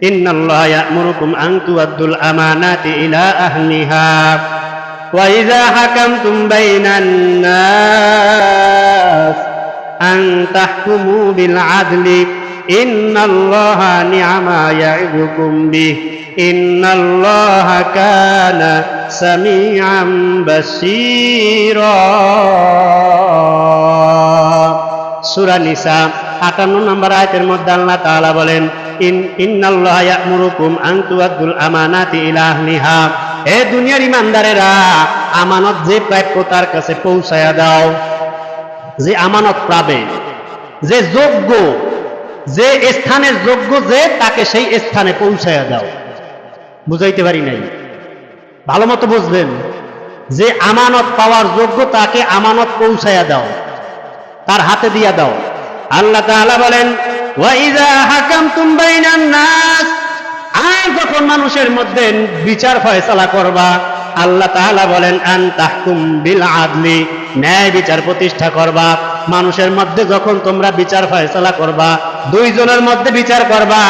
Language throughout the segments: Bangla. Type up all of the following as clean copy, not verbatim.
ইন্নাল্লাহা ইয়া'মুরুকুম আন তু'আদ্দুল আমানাতি ইলা আহলিহা ওয়া ইযা হাকামতুম বাইনান নাস আন তাহকুমু বিল আদলি ইন্নাল্লাহা নি'মা ইয়া'ইযুকুম বিহি ইন্নাল্লাহা কানা সামিআন বাসীরা। সূরা নিসা 58 নম্বর আয়াতের মধ্যে আল্লাহ তাআলা বলেন, ইন্নাল্লাহা ইয়া'মুরুকুম আন তু'আদ্দুল আমানাতি ইলা আহলিহা, হে দুনিয়ার ঈমানদারেরা, আমানত যে প্রাপ্য তার কাছে পৌঁছায়া দাও। যে আমানত পাবে, যে যোগ্য, যে স্থানের যোগ্য, যে তাকে সেই স্থানে পৌঁছায়া দাও। বুঝাইতে পারি নাই? ভালো মতো বুঝবেন। যে আমানত পাওয়ার যোগ্য তাকে আমানত পৌঁছায়া দাও, তার হাতে দিয়া দাও। আল্লাহ তাআলা বলেন, ওয়া ইযা হাকামতুম বাইনান নাস, আর যখন মানুষের মধ্যে বিচার ফয়সালা করবা, আল্লাহ তাআলা বলেন, আন তাহকুম বিল আদলি, ন্যায় বিচার প্রতিষ্ঠা করবা। মানুষের মধ্যে যখন তোমরা বিচার ফয়সালা করবা, দুইজনের মধ্যে বিচার করবা,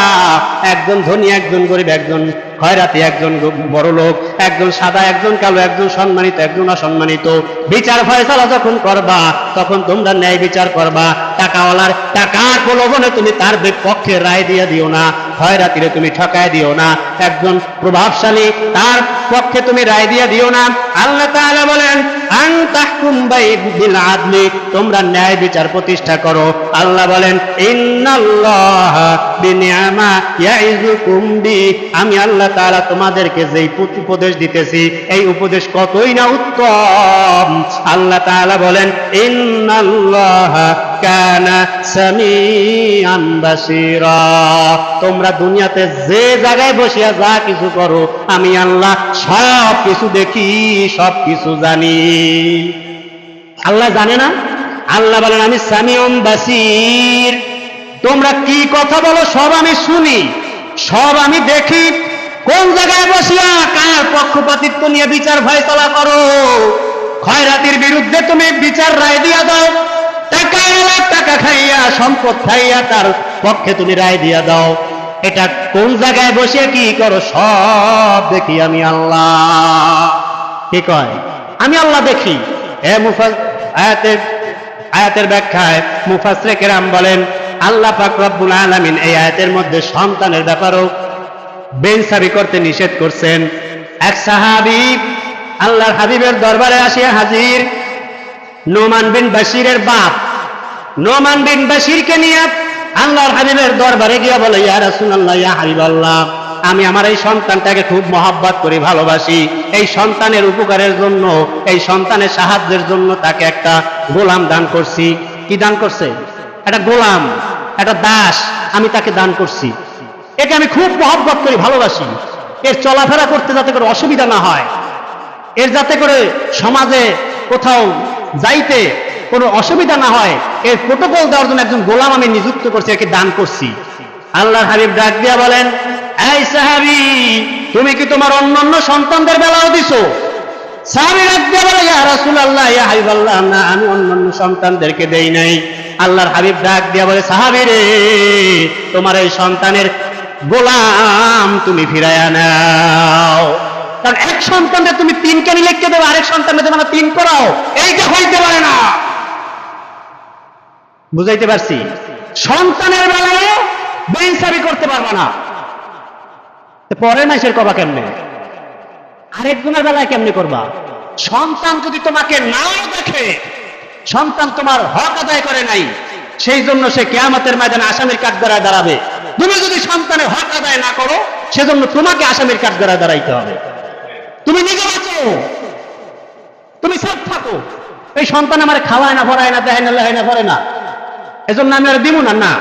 একজন ধনী একজন গরিব, একজন খয়রাতি একজন বড় লোক, একজন সাদা একজন কালো, একজন সম্মানিত একজন অসম্মানিত, বিচার ফয়সালা যখন করবা তখন তোমরা ন্যায় বিচার করবা। টাকাওয়ালার টাকার প্রলোভনে তুমি তার পক্ষে রায় দিয়ে দিও না, খয়রাতিরে তুমি ঠকায় দিও না, একজন প্রভাবশালী তার পক্ষে তুমি রায় দিয়ে দিও না। আল্লাহ তাআলা বলেন, আন তাহকুম বিল আদলি, তোমরা ন্যায় বিচার প্রতিষ্ঠা করো। আল্লাহ বলেন, ইন্নাল্লাহা বিনিআমা ইয়াইযুকুম বি, আমি আল্লাহ তাআলা তোমাদেরকে যেই উপদেশ দিতেছি এই উপদেশ কতই না উত্তম। আল্লাহ তাআলা বলেন, ইন্নাল্লাহা কানা সামিআন বাসীরা, তোমরা দুনিয়াতে যে জায়গায় বসিয়া যা কিছু করো আমি আল্লাহ সব কিছু দেখি, সব কিছু জানি। আল্লাহ জানে না? আল্লাহ বলেন, আমি সামিউন বাসীর, তোমরা কি কথা বলো সব আমি শুনি, সব আমি দেখি। কোন জায়গায় বসিয়া কার পক্ষপাতিত্ব নিয়ে বিচার ফয়সালা করো, খয়রাতির বিরুদ্ধে তুমি বিচার রায় দিয়া দাও, টাকা খাইয়া সম্পদ খাইয়া তার পক্ষে তুমি রায় দিয়া দাও, এটা কোন জায়গায় বসে কি করো সব দেখি আমি আল্লাহ। কি কয়? আমি আল্লাহ দেখি। আয়াতের ব্যাখ্যায় মুফাসসিরে কেরাম বলেন, আল্লাহ পাক রব্বুল আলামিন এই আয়াতের মধ্যে সন্তানের ব্যাপারেও বেইনসাফি করতে নিষেধ করছেন। এক সাহাবী আল্লাহর হাবিবের দরবারে আসিয়া হাজির, নোমান বিন বাশিরের বাপ। নোমান বিন বাশিরকে নিয়ে আল্লাহর হাবিবের দরবারে গিয়া বলে, ইয়া রাসূলুল্লাহ, ইয়া হাবিবাল্লাহ, আমি আমার এই সন্তানটাকে খুব মহব্বত করি, ভালোবাসি। এই সন্তানের উপকারের জন্য, এই সন্তানের সাহায্যের জন্য তাকে একটা গোলাম দান করছি। কি দান করছে? একটা গোলাম, একটা দাস আমি তাকে দান করছি। একে আমি খুব মহব্বত করি, ভালোবাসি। এর চলাফেরা করতে যাতে করে অসুবিধা না হয়, এর যাতে করে সমাজে কোথাও যাইতে কোনো অসুবিধা না হয়, এর প্রোটোকল দেওয়ার জন্য একজন গোলাম আমি নিযুক্ত করছি, একে দান করছি। আল্লাহর হাবিব ডাক দিয়া বলেন, এই সাহাবী, তুমি কি তোমার অন্যান্য সন্তানদের বেলাও দিছো? সাহাবী ডাক দিয়া বলে, ইয়া রাসূলুল্লাহ, ইয়া হাবিবাল্লাহ, না, আমি অন্যান্য সন্তানদেরকে দেই নাই। আল্লাহর হাবিব ডাক দিয়া বলে, সাহাবী রে, তোমার এই সন্তানের গোলাম তুমি ফিরাইয়া নাও। কারণ এক সন্তানকে তুমি 3 কেন লিখতে দেবে, আরেক সন্তানকে তোমরা 3 করাও, এইটা হইতে পারে না। বুঝাইতে পারছি? সন্তানের বেলায় বেইনসাফি করতে পারবা না, পরে মাসের কবা কেমনে? আরেকজনের বেলায় কেমনে করবা? সন্তান যদি তোমাকে নাও দেখে, সন্তান তোমার হক আদায় করে নাই, সেই জন্য সে কিয়ামতের ময়দানে আসামির কাঠগড়ায় দাঁড়াবে। তুমি যদি সন্তানের হক আদায় না করো, সেজন্য তোমাকে আসামির কাঠগড়ায় দাঁড়াইতে হবে। তুমি নিজে বাঁচো, তুমি সব থাকো, এই সন্তান আমার খাওয়ায় না, ভরায় না, দেয় না, লেহায় না, ভরে না, এজন্য আমি আর দিব না। না,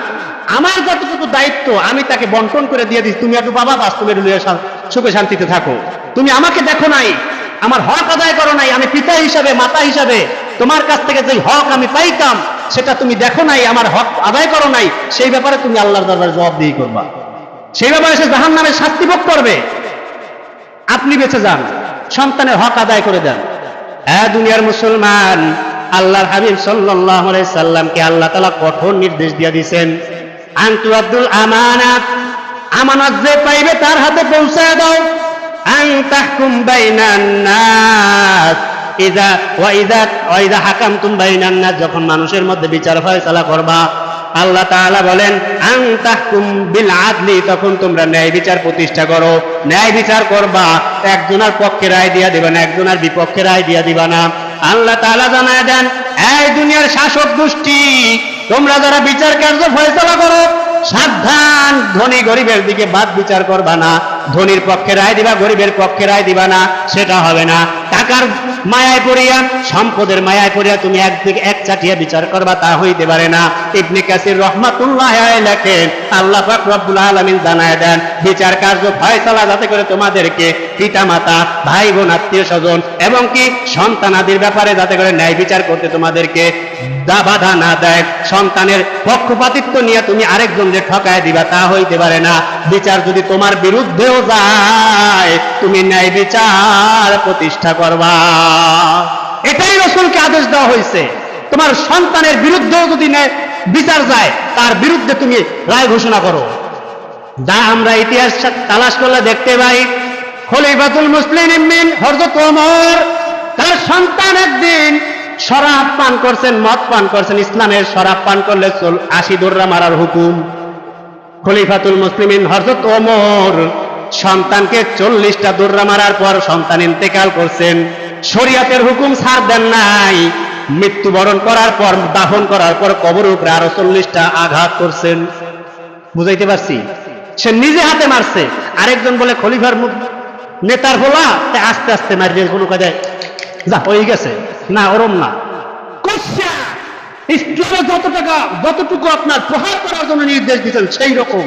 আমার যতটুকু দায়িত্ব আমি তাকে বন্টন করে দিয়ে দিচ্ছি, তুমি একটু বাবা বাস, তুমি সুখে শান্তিতে থাকো। তুমি আমাকে দেখো নাই, আমার হক আদায় করো নাই, আমি পিতা হিসাবে, মাতা হিসাবে তোমার কাছ থেকে যে হক আমি পাইতাম সেটা তুমি দেখো নাই, আমার হক আদায় করো নাই, সেই ব্যাপারে তুমি আল্লাহর দরবারে জবাবদিহি করবা। সেই ব্যাপারে সে জাহান্নামের শাস্তি ভোগ করবে। আপনি বেঁচে যান, সন্তানের হক আদায় করে দেন। হ্যাঁ দুনিয়ার মুসলমান, আল্লাহর হাবিব সাল্লাল্লাহু আলাইহি সাল্লামকে আল্লাহ তাআলা কঠোর নির্দেশ দিয়ে দিয়েছেন, আন তুআদ্দুল আমানাত, আমানত যে পাইবে তার হাতে পৌঁছায় দাও। আন তাহকুম বাইনান নাস ইযা হাকামতুম বাইনান নাস, যখন মানুষের মধ্যে বিচার ফয়সালা করবা, আল্লাহ তাআলা বলেন আন তাহকুম বিল আদলি, তখন তোমরা ন্যায় বিচার প্রতিষ্ঠা করো। ন্যায় বিচার করবা, একজনের পক্ষে রায় দিয়া দিবা না, একজনের বিপক্ষে রায় দিয়া দিবা না। আল্লাহ তাআলা জানায় দেন, এই দুনিয়ার শাসক গোষ্ঠী, তোমরা যারা বিচার কার্য ফয়সালা করো, সাবধান, ধনী গরিবের দিকে বাদ বিচার করবা না। ধনীর পক্ষে রায় দিবা, গরিবের পক্ষে রায় দিবা না, সেটা হবে না। টাকার মায়ায় পড়িয়া, সম্পদের মায়ায় পড়িয়া তুমি একদিকে এক চাটিয়া বিচার করবা, তা হইতে পারে না। ইবনে কাসির রাহমাতুল্লাহ আলাইহি লেখেন, আল্লাহ পাক রব্বুল আলামিন জানায় দেন, বিচার কার্য ফয়সালা যাতে করে তোমাদেরকে পিতা মাতা, ভাই বোন, আত্মীয় স্বজন এবং কি সন্তানাদির ব্যাপারে যাতে করে ন্যায় বিচার করতে তোমাদেরকে বাধা না দেয়। সন্তানের পক্ষপাতিত্ব নিয়ে তুমি আরেকজনকে ঠকায় দিবা, তা হইতে পারে না। বিচার যদি তোমার বিরুদ্ধেও যায়, তুমি ন্যায় বিচার প্রতিষ্ঠা করবা। এটাই রাসূলকে আদেশ দেওয়া হয়েছে। তোমার সন্তানের বিরুদ্ধেও যদি বিচার যায়, তার বিরুদ্ধে তুমি রায় ঘোষণা করো। যা আমরা ইতিহাস তালাশ করলে দেখতে পাই, খলিফাতুল মুসলিমিন হযরত ওমর, তার সন্তান একদিন শরাব পান করছেন, মদ পান করছেন। ইসলামের শরাব পান করলে 80 দোররা মারার হুকুম। খলিফাতুল মুসলিমিন হযরত ওমর সন্তানকে 40টা দোররা মারার পর সন্তান ইন্তেকাল করছেন। শরীয়তের হুকুম ছাড় দেন নাই। মৃত্যুবরণ করার পর, দাফন করার পর কবরের উপরে আরো 40টা আঘাত করছেন। বুঝাইতে পারছি? সে নিজে হাতে মারছে। আরেকজন বলে খলিফার নেতার বলা, আস্তে আস্তে মারিয়ে কোনো কাজে যা হয়ে গেছে না, ওরম না। যতটুকু আপনার প্রহার করার জন্য নির্দেশ দিচ্ছেন, সেই রকম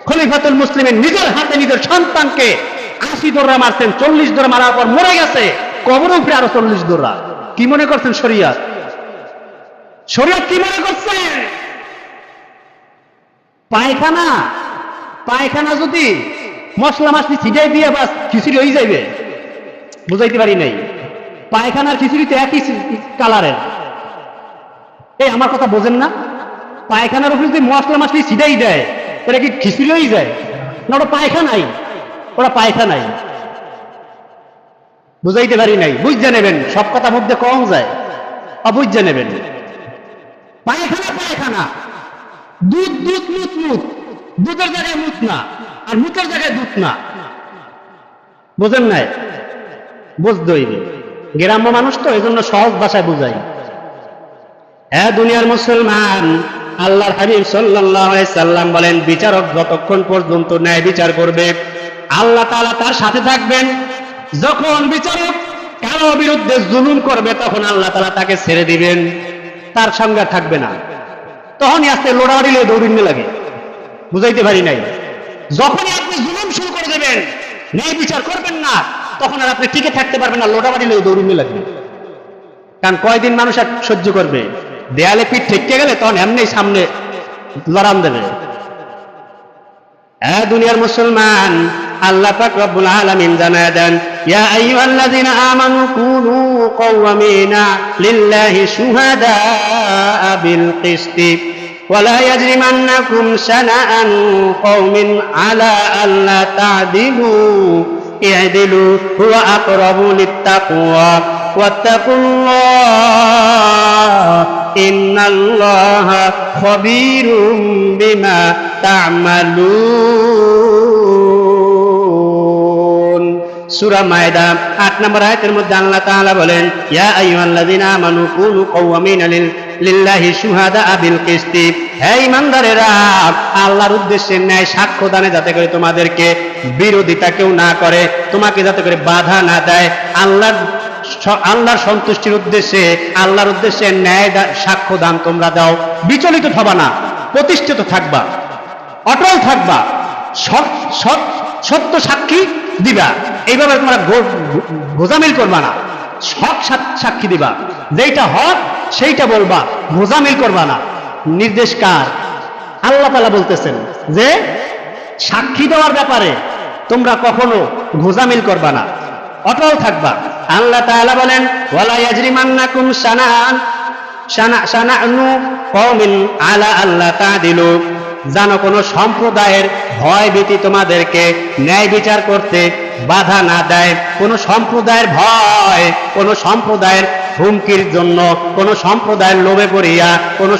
খলিফাতুল মুসলিমিন নিজের হাতে নিজের সন্তানকে 80 দোররা মারছেন। 40 দোররা মারার পর মরে গেছে, কবরের উপরে আরো 40 দোররা। কি মনে করছেন শরিয়ত? শরিয়ত কি মনে করছেন? পায়খানা যদি মশলা মাছলি ছিটাই দিয়ে বাস খিচুড়ি হয়ে যাইবে? বুঝাইতে পারি নাই। পায়খানার খিচুড়ি তো একই কালারের। এই আমার কথা বোঝেন না? পায়খানার উপরে যদি মশলা মাছলি ছিটাই দেয়, এটা কি খিচুড়ি হয়ে যায়? না, ওটা পায়খানাই, ওরা পায়খানাই। বুঝাইতে পারি নাই। বুঝতে নেবেন, সব কথা মধ্যে কম যায়, অবুঝতে নেবেন। পায়খানা, দুধ মুত, দুধের জায়গায় মুত না, আর মুতের জায়গায় দুধ না। বোঝেন নাই? বুঝতেই গ্রাম্য মানুষ তো, এই জন্য সহজ ভাষায় বুঝাই। হ্যাঁ দুনিয়ার মুসলমান, আল্লাহর হাবিব সাল্লাল্লাহু আলাইহি সাল্লাম বলেন, বিচারক যতক্ষণ পর্যন্ত ন্যায় বিচার করবে, আল্লাহ তাআলা তার সাথে থাকবেন। যখন বিচারক কারো বিরুদ্ধে জুলুম করবে, তখন আল্লাহ তাআলা তাকে ছেড়ে দিবেন, তার সঙ্গে থাকবে না। তখনই আস্তে লোড়াড়ি লিয়ে দৌড়িয়ে লাগে। বুঝাইতে পারি নাই? যখনই আপনি জুলুম শুরু করে দেবেন, ন্যায় বিচার করবেন না, তখন আর আপনি টিকে থাকতে পারবেন না, লোড়াড়ি লিয়ে দৌড়িয়ে লাগবে। কারণ কয়দিন মানুষ আর সহ্য করবে? দেয়ালে পিঠ ঠেকে গেলে তখন এমনি সামনে লড়াম দেবে। হ্যাঁ দুনিয়ার মুসলমান, আল্লাহ পাক রব্বুল আলামিন জানায় দেন, ইয়া আইয়ুহাল্লাযীনা আমানু কুনু কাওয়ামিনা লিল্লাহি শুহাদা বিল কিসতি ওয়া লা ইয়াজরিমান্নাকুম শানাআন কওমিন আলা আল্লা তা'দিলু ই'দিলু হুয়া আকরাবু লিত্তাকওয়া ওয়াত্তাকুল্লাহ ইন্নাল্লাহা খাবীরুম বিমা তা'মালুন। সূরা মায়দা 8 নম্বর আয়াতের মধ্যে আল্লাহ তাআলা বলেন, ইয়া আইয়ুহাল্লাযীনা আমানু কুনু কাওয়ামিনা লিল্লাহি শুহাদা বিল কিসতি, হে ঈমানদারেরা, আল্লাহর উদ্দেশ্যে ন্যায় সাক্ষ্য দানে যাতে করে তোমাদেরকে বিরোধিতা কেউ না করে, তোমাকে যাতে করে বাধা না দেয়। আল্লাহর সন্তুষ্টির উদ্দেশ্যে, আল্লাহর উদ্দেশ্যে ন্যায় সাক্ষ্য দান তোমরা দাও। বিচলিত হবা না, প্রতিষ্ঠিত থাকবা, অটল থাকবা, সত্য সাক্ষী দিবা। এইভাবে তোমরা গোজামিল করবা না, সৎ সাক্ষী দিবা। যেইটা হক সেইটা বলবা, গোজামিল করবা না। নির্দেশ কার? আল্লাহ তাআলা বলতেছেন যে সাক্ষী দেওয়ার ব্যাপারে তোমরা কখনো গোজামিল করবা না, অটল থাকবা। আল্লাহ তাআলা বলেন, ওয়ালা ইয়াজরিমান্নাকুম শানাআনু কওমিন আলা আল্লা তা'দিলু, যেন কোনো সম্প্রদায়ের ভয় ভীতি তোমাদেরকে ন্যায় বিচার করতে বাধা না দেয়, কোন সম্প্রদায়ের ভয়, কোন সম্প্রদায়ের হুমকির জন্য, কোন সম্প্রদায়ের লোভে পড়িয়া, কোন